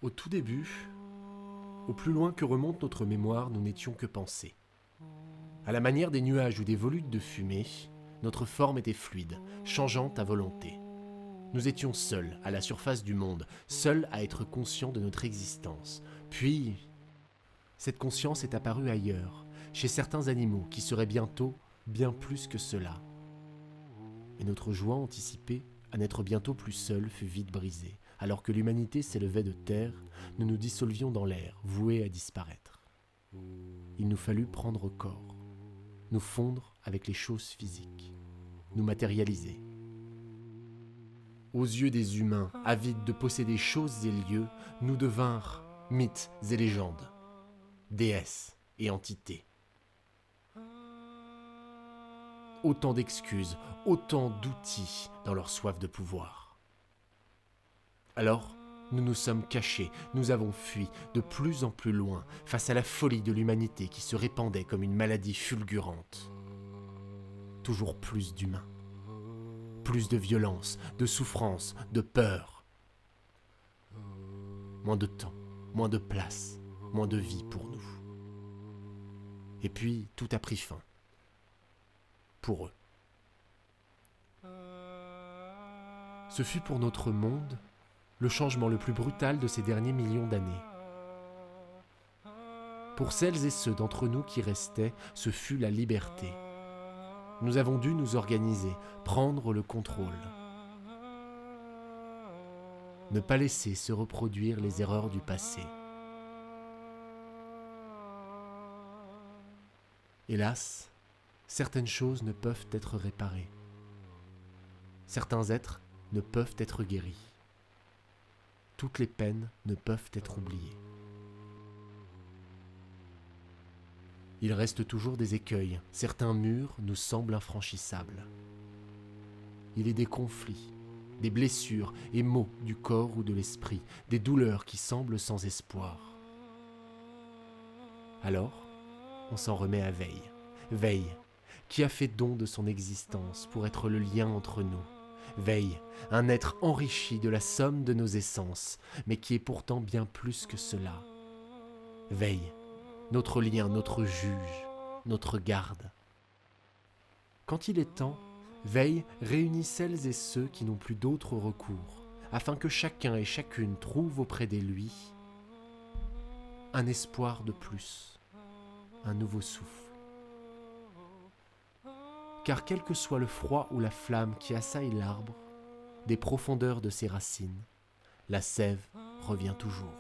Au tout début, au plus loin que remonte notre mémoire, nous n'étions que pensées. À la manière des nuages ou des volutes de fumée, notre forme était fluide, changeante à volonté. Nous étions seuls à la surface du monde, seuls à être conscients de notre existence. Puis, cette conscience est apparue ailleurs, chez certains animaux qui seraient bientôt bien plus que cela. Et notre joie anticipée à n'être bientôt plus seuls fut vite brisée. Alors que l'humanité s'élevait de terre, nous nous dissolvions dans l'air, voués à disparaître. Il nous fallut prendre corps, nous fondre avec les choses physiques, nous matérialiser. Aux yeux des humains, avides de posséder choses et lieux, nous devinrent mythes et légendes, déesses et entités. Autant d'excuses, autant d'outils dans leur soif de pouvoir. Alors, nous nous sommes cachés, nous avons fui de plus en plus loin face à la folie de l'humanité qui se répandait comme une maladie fulgurante. Toujours plus d'humains, plus de violence, de souffrance, de peur. Moins de temps, moins de place, moins de vie pour nous. Et puis, tout a pris fin. Pour eux. Ce fut pour notre monde le changement le plus brutal de ces derniers millions d'années. Pour celles et ceux d'entre nous qui restaient, ce fut la liberté. Nous avons dû nous organiser, prendre le contrôle. Ne pas laisser se reproduire les erreurs du passé. Hélas, certaines choses ne peuvent être réparées. Certains êtres ne peuvent être guéris. Toutes les peines ne peuvent être oubliées. Il reste toujours des écueils, certains murs nous semblent infranchissables. Il est des conflits, des blessures et maux du corps ou de l'esprit, des douleurs qui semblent sans espoir. Alors, on s'en remet à Veille. Veille, qui a fait don de son existence pour être le lien entre nous. Veille, un être enrichi de la somme de nos essences, mais qui est pourtant bien plus que cela. Veille, notre lien, notre juge, notre garde. Quand il est temps, Veille réunit celles et ceux qui n'ont plus d'autre recours, afin que chacun et chacune trouve auprès de lui un espoir de plus, un nouveau souffle. Car quel que soit le froid ou la flamme qui assaille l'arbre, des profondeurs de ses racines, la sève revient toujours.